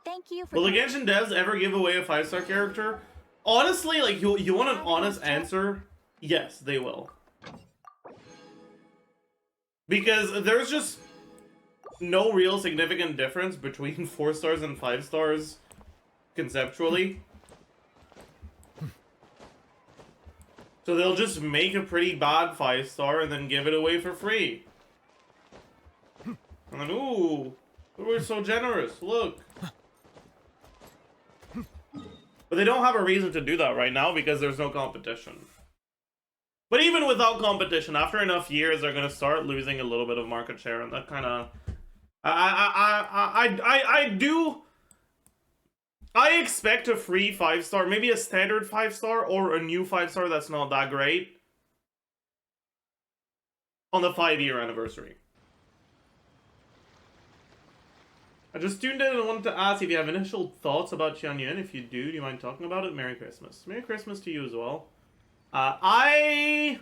Thank you for. Will the Genshin devs ever give away a 5-star character? Honestly, like, you want an honest answer? Yes, they will. Because there's just no real significant difference between 4 stars and 5 stars conceptually. So they'll just make a pretty bad 5-star and then give it away for free. And then, ooh, we're so generous, look. But they don't have a reason to do that right now because there's no competition. But even without competition, after enough years, they're gonna start losing a little bit of market share, and that kind of, I expect a free 5-star, maybe a standard 5-star or a new 5-star that's not that great on the 5-year anniversary. I just tuned in and wanted to ask if you have initial thoughts about Xianyun. If you do you mind talking about it? Merry Christmas. Merry Christmas to you as well. I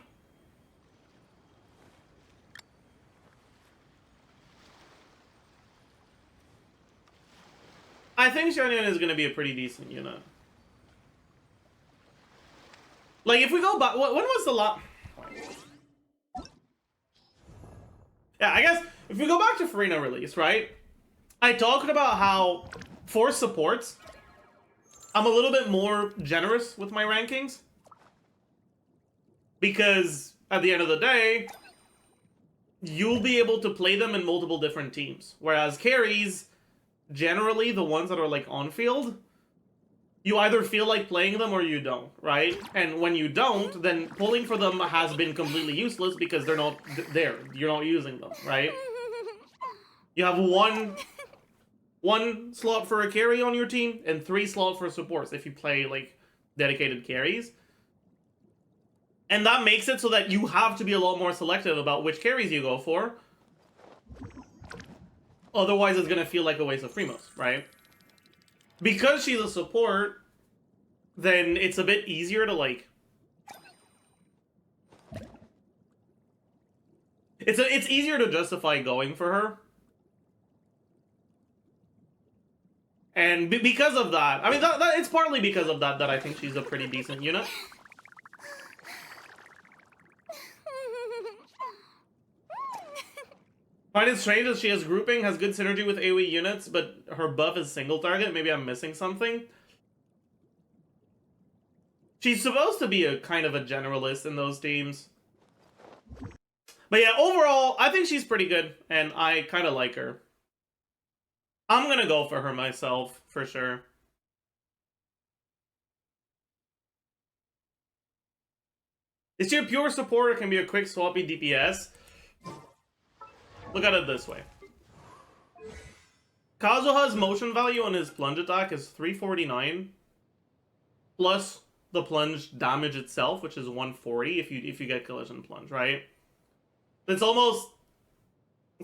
think Xianyun is going to be a pretty decent unit. Like, if we go back... When was the last... Yeah, I guess, if we go back to Farina release, right? I talked about how, for supports, I'm a little bit more generous with my rankings. Because, at the end of the day, you'll be able to play them in multiple different teams. Whereas carries, generally, the ones that are, like, on-field, you either feel like playing them or you don't, right? And when you don't, then pulling for them has been completely useless because they're not there. You're not using them, right? You have one slot for a carry on your team and 3 slots for supports if you play, like, dedicated carries. And that makes it so that you have to be a lot more selective about which carries you go for. Otherwise, it's gonna feel like a waste of Primos, right? Because she's a support, then it's a bit easier to, like... It's easier to justify going for her. And because of that, I mean, it's partly because of that I think she's a pretty decent unit. Find it strange that she has grouping, has good synergy with AoE units, but her buff is single target. Maybe I'm missing something. She's supposed to be a kind of a generalist in those teams. But yeah, overall, I think she's pretty good, and I kind of like her. I'm gonna go for her myself, for sure. Is she a pure support or can be a quick swappy DPS? Look at it this way. Kazuha's motion value on his plunge attack is 349, plus the plunge damage itself, which is 140 if you get collision plunge, right? It's almost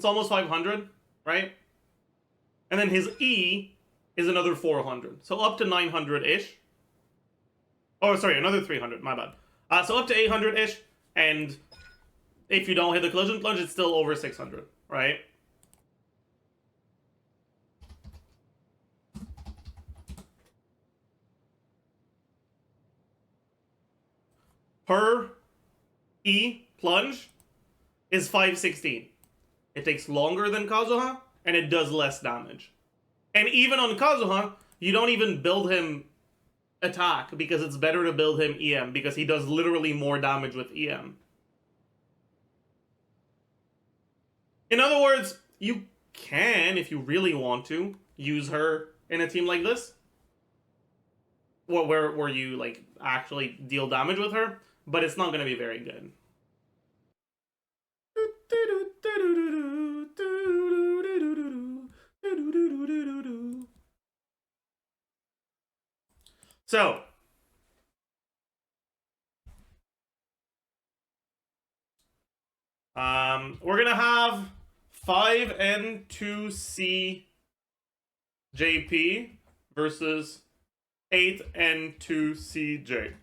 500, right? And then his E is another 400, so up to 900-ish. Oh, sorry, another 300, my bad. So up to 800-ish, and if you don't hit the collision plunge, it's still over 600, right? Her E plunge is 516. It takes longer than Kazuha, and it does less damage. And even on Kazuha, you don't even build him attack, because it's better to build him EM, because he does literally more damage with EM. In other words, you can, if you really want to, use her in a team like this. Where you, like, actually deal damage with her, but it's not going to be very good. So, we're gonna have 5N2C JP versus 8N2CJ.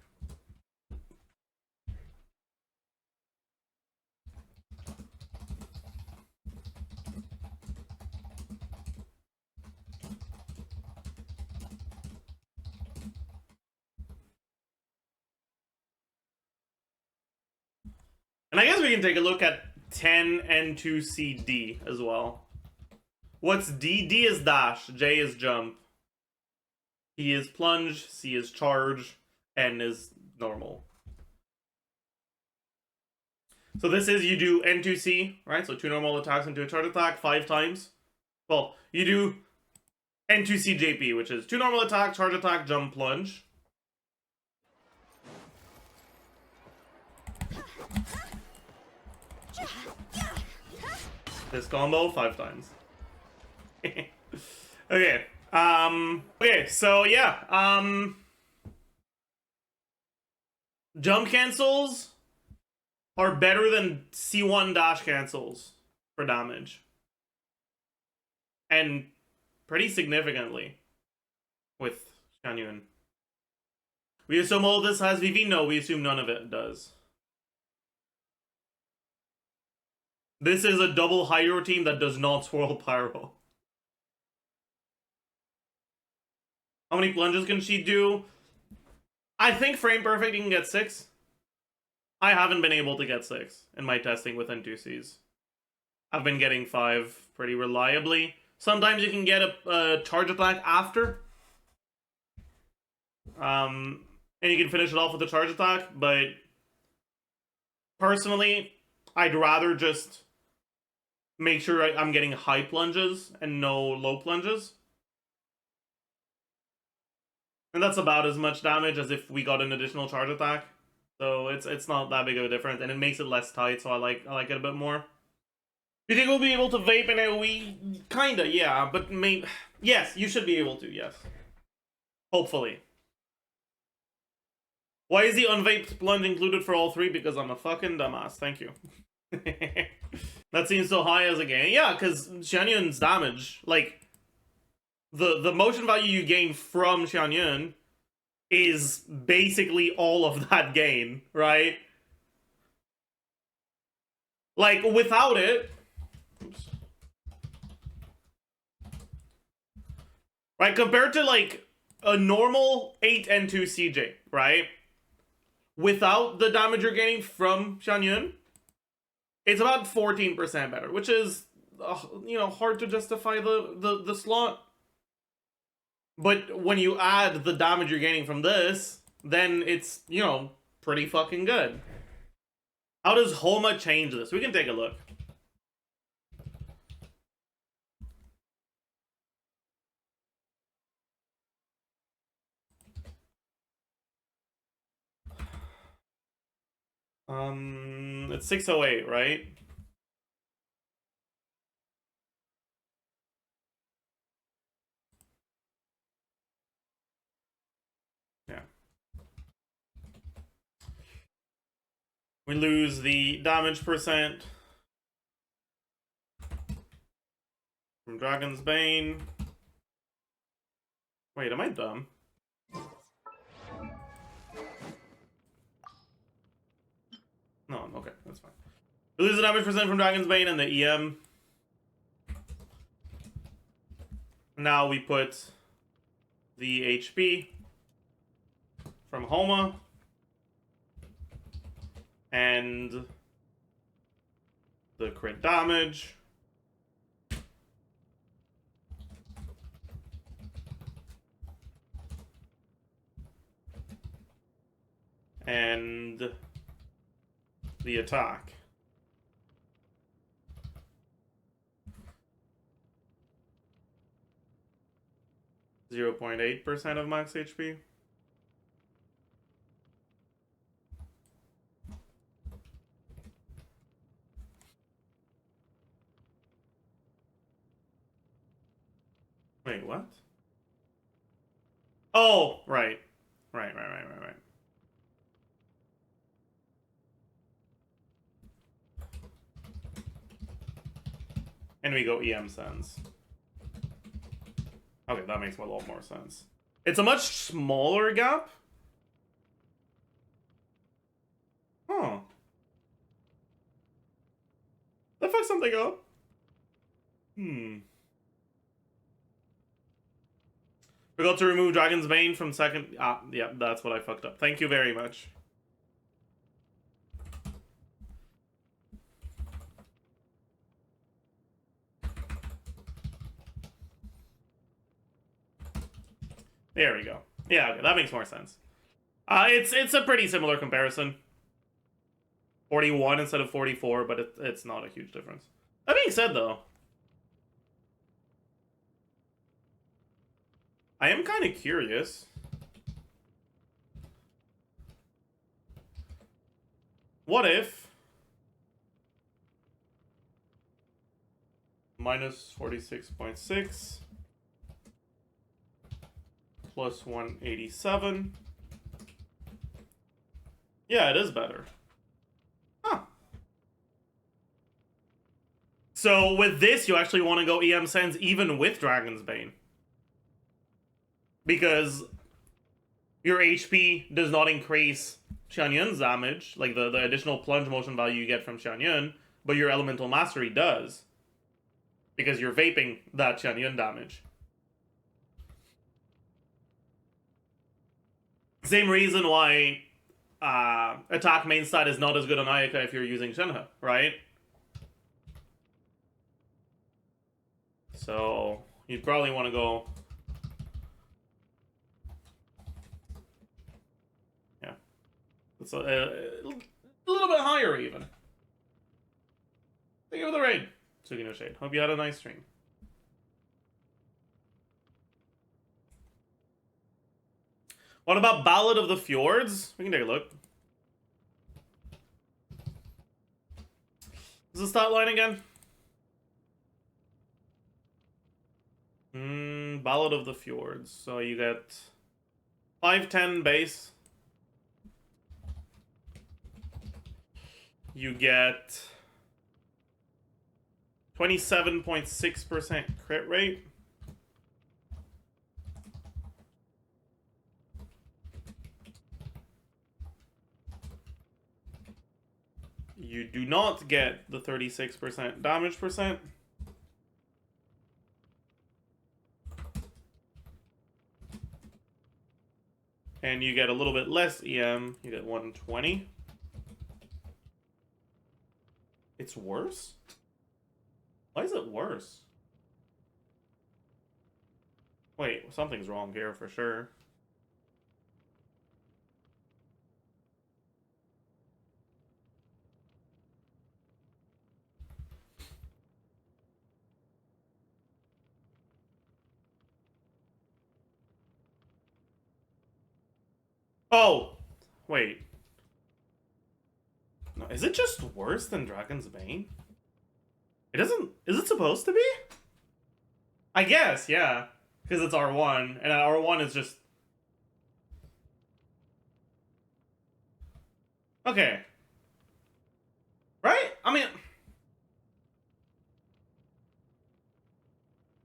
And I guess we can take a look at 10 and 2CD as well. What's D? D is dash, J is jump. E is plunge, C is charge, N is normal. So this is, you do N2C, right? So 2 normal attacks into a charge attack 5 times. Well, you do N2C JP, which is 2 normal attack, charge attack, jump, plunge. This combo 5 times. Okay. Okay, so yeah. Jump cancels are better than C1 dash cancels for damage. And pretty significantly with Xianyun. We assume all this has VV? No, we assume none of it does. This is a double hydro team that does not swirl pyro. How many plunges can she do? I think frame perfect you can get 6. I haven't been able to get 6 in my testing with N2Cs. I've been getting 5 pretty reliably. Sometimes you can get a charge attack after. And you can finish it off with a charge attack, but personally, I'd rather just make sure I'm getting high plunges and no low plunges. And that's about as much damage as if we got an additional charge attack. So it's not that big of a difference, and it makes it less tight, so I like it a bit more. Do you think we'll be able to vape in AoE? Kinda, yeah, but maybe... Yes, you should be able to, yes. Hopefully. Why is the unvaped plunge included for all 3? Because I'm a fucking dumbass, thank you. That seems so high as a gain. Yeah, because Xianyun's damage, like... The motion value you gain from Xianyun is basically all of that gain, right? Like, without it... Oops. Right, compared to, like, a normal 8 and 2 CJ, right? Without the damage you're gaining from Xianyun, it's about 14% better, which is, you know, hard to justify the slot. But when you add the damage you're gaining from this, then it's, you know, pretty fucking good. How does Homa change this? We can take a look. It's 608, right? Yeah. We lose the damage percent from Dragon's Bane. Wait, am I dumb? No, okay, that's fine. We lose the damage percent from Dragon's Bane and the EM. Now we put the HP from Homa and the crit damage. And the attack. 0.8% of max HP. Wait, what? Oh, right. Right. And we go EM sense. Okay, that makes a lot more sense. It's a much smaller gap. Huh. That fucked something up. Forgot to remove Dragon's Bane from second... Ah, yeah, that's what I fucked up. Thank you very much. There we go. Yeah, okay, that makes more sense. It's a pretty similar comparison. 41 instead of 44, but it's not a huge difference. That being said, though, I am kind of curious. What if minus 46.6 plus 187? Yeah, it is better. Huh. So with this, you actually want to go EM Sends even with Dragon's Bane. Because your HP does not increase Xianyun's damage, like the additional plunge motion value you get from Xianyun, but your Elemental Mastery does. Because you're vaping that Xianyun damage. Same reason why attack main stat is not as good on Ayaka if you're using Shenhe, right? So you'd probably want to go. Yeah, it's a little bit higher even. Thank you for the raid, Sugino Shade. Hope you had a nice stream. What about Ballad of the Fjords? We can take a look. Is the stat line again? Ballad of the Fjords. So you get 510 base. You get 27.6% crit rate. You do not get the 36% damage percent. And you get a little bit less EM. You get 120. It's worse? Why is it worse? Wait, something's wrong here for sure. Oh! Wait. No, is it just worse than Dragon's Bane? It doesn't... Is it supposed to be? I guess, yeah. Because it's R1, and R1 is just... Okay. Right? I mean...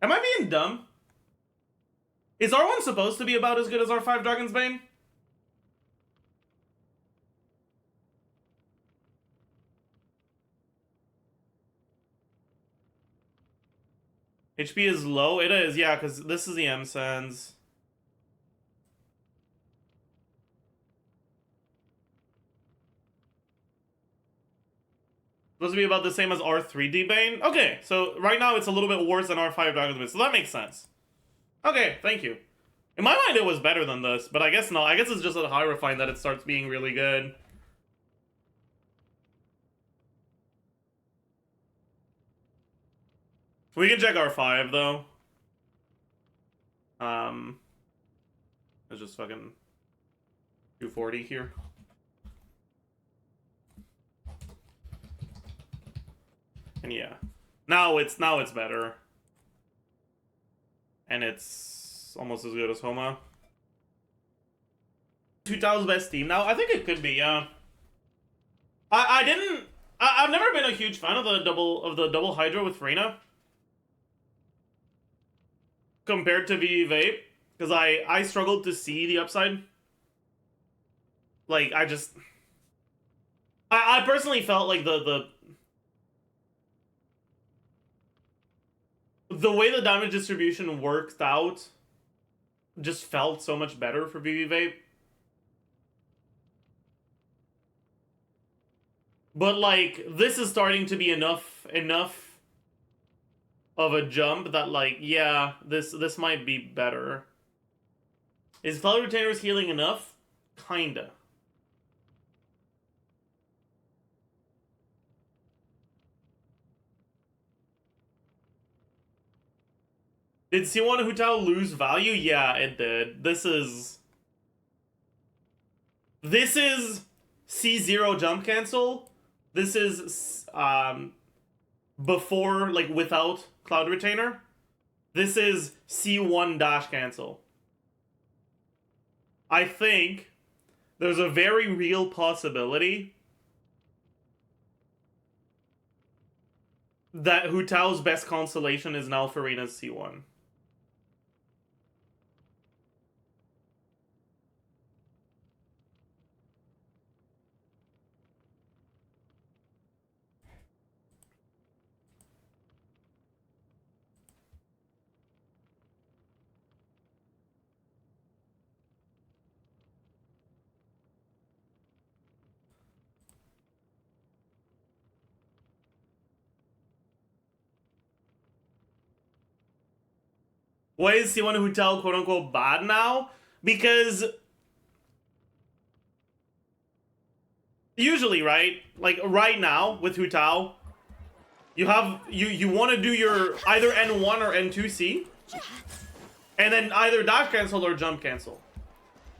Am I being dumb? Is R1 supposed to be about as good as R5 Dragon's Bane? HP is low? It is, yeah, because this is the M Sens. Supposed to be about the same as R3D Bane? Okay, so right now it's a little bit worse than R5 Dragon's Bane, so that makes sense. Okay, thank you. In my mind it was better than this, but I guess not. I guess it's just at high refine that it starts being really good. We can check R5 though. It's just fucking 240 here. And yeah. Now it's better. And it's almost as good as Homa. Hutao's best team now? I think it could be, yeah. I've never been a huge fan of the double Hydra with Reina. Compared to VV Vape. Because I struggled to see the upside. Like, I personally felt like the way the damage distribution worked out just felt so much better for VV Vape. But like, this is starting to be enough of a jump that like, yeah, this might be better. Is Cloud Retainer's healing enough? Kinda. Did C1 Hutao lose value? Yeah, it did. This is C0 jump cancel. This is before, like, without Cloud Retainer. This is C1 dash cancel. I think there's a very real possibility that Hutao's best constellation is now Farina's C1. Why is C1 Hutao quote-unquote bad now? Because usually, right? Like, right now, with Hutao, you have, you want to do your either N1 or N2C, and then either dash cancel or jump cancel.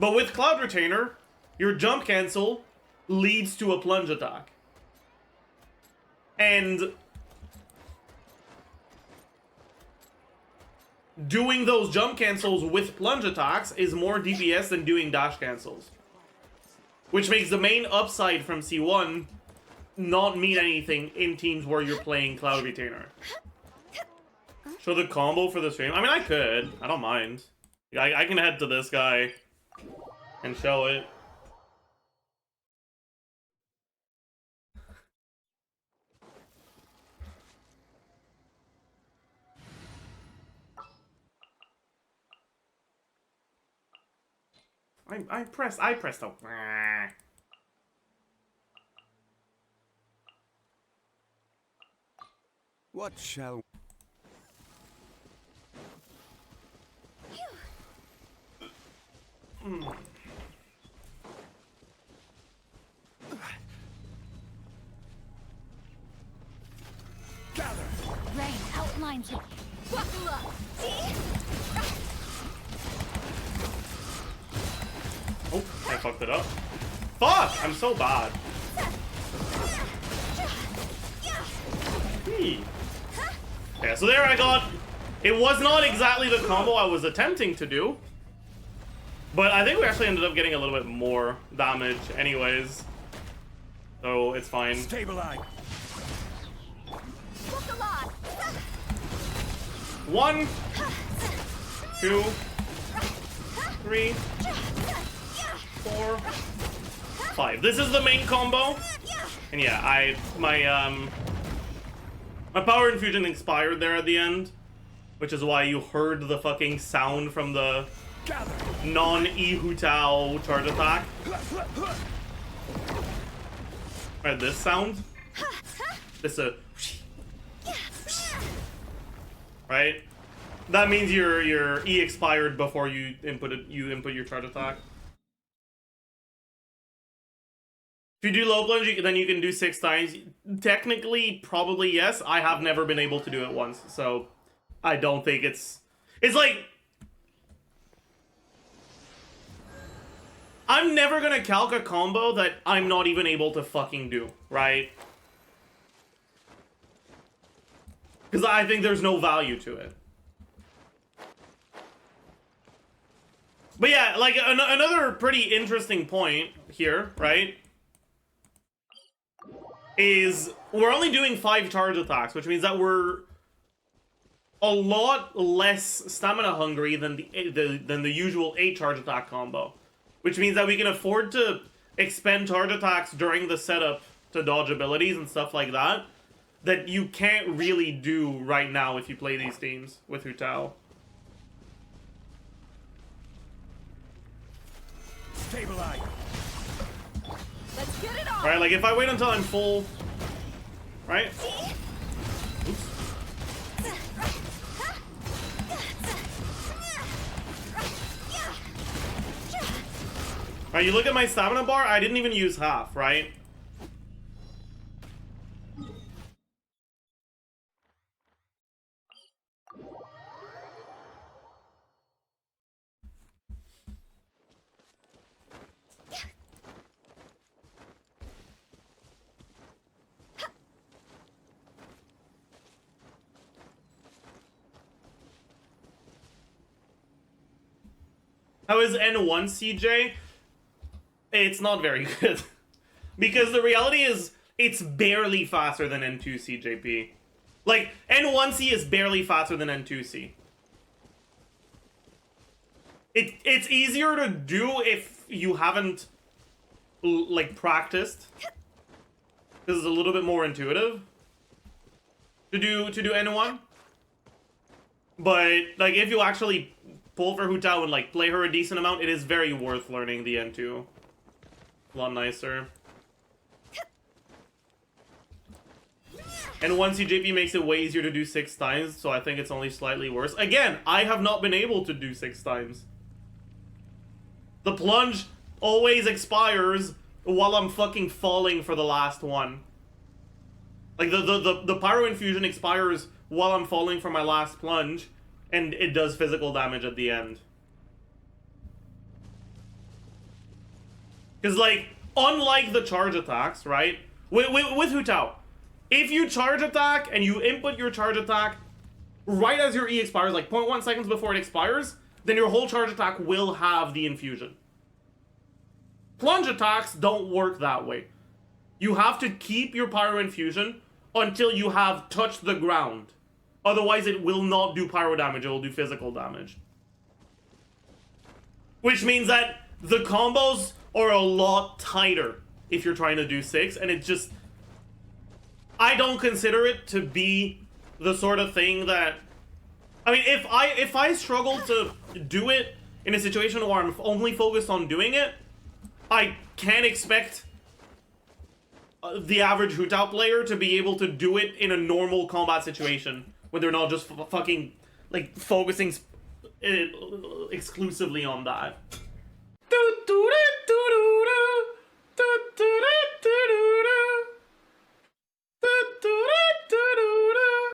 But with Cloud Retainer, your jump cancel leads to a plunge attack. And doing those jump cancels with plunge attacks is more DPS than doing dash cancels. Which makes the main upside from C1 not mean anything in teams where you're playing Cloud Retainer. Show the combo for the stream? I mean, I could. I don't mind. I can head to this guy and show it. I pressed the... What shall... Gather! Rain outlines it. Buckle up! Oh, I fucked it up. Fuck! I'm so bad. Yeah, so there I got... It was not exactly the combo I was attempting to do. But I think we actually ended up getting a little bit more damage anyways. So it's fine. Stabilize. 1, 2, 3, 4, 5. This is the main combo. And yeah, my power infusion expired there at the end, which is why you heard the fucking sound from the non-E Hutao charge attack. Right, this sound. This right? That means your E expired before you input your charge attack. If you do low plunge, then you can do 6 times. Technically, probably yes. I have never been able to do it once, so I don't think it's like... I'm never gonna calc a combo that I'm not even able to fucking do, right? Because I think there's no value to it. But yeah, like, another pretty interesting point here, right? Is we're only doing 5 charge attacks, which means that we're a lot less stamina hungry than the usual 8 charge attack combo. Which means that we can afford to expend charge attacks during the setup to dodge abilities and stuff like that you can't really do right now if you play these teams with Hutao. Stabilize. Let's get it on. Right, like if I wait until I'm full, right? Oops. Alright, you look at my stamina bar, I didn't even use half, right? How is N1 CJ? It's not very good. Because the reality is, it's barely faster than N2 CJP. Like, N1C is barely faster than N2C. It's easier to do if you haven't, like, practiced. Because it's a little bit more intuitive to do N1. But, like, if you actually pull for Hutao and, like, play her a decent amount, it is very worth learning the N2. A lot nicer. And 1 CJP makes it way easier to do 6 times, so I think it's only slightly worse. Again, I have not been able to do 6 times. The plunge always expires while I'm fucking falling for the last one. Like, the Pyro Infusion expires while I'm falling for my last plunge, and it does physical damage at the end. Because, like, unlike the charge attacks, right? With Hutao, if you charge attack and you input your charge attack right as your E expires, like 0.1 seconds before it expires, then your whole charge attack will have the infusion. Plunge attacks don't work that way. You have to keep your Pyro Infusion until you have touched the ground. Otherwise, it will not do pyro damage, it will do physical damage. Which means that the combos are a lot tighter if you're trying to do 6, and it just... I don't consider it to be the sort of thing that... I mean, if I struggle to do it in a situation where I'm only focused on doing it, I can't expect the average Hutao player to be able to do it in a normal combat situation when they're not just fucking, like, focusing exclusively on that.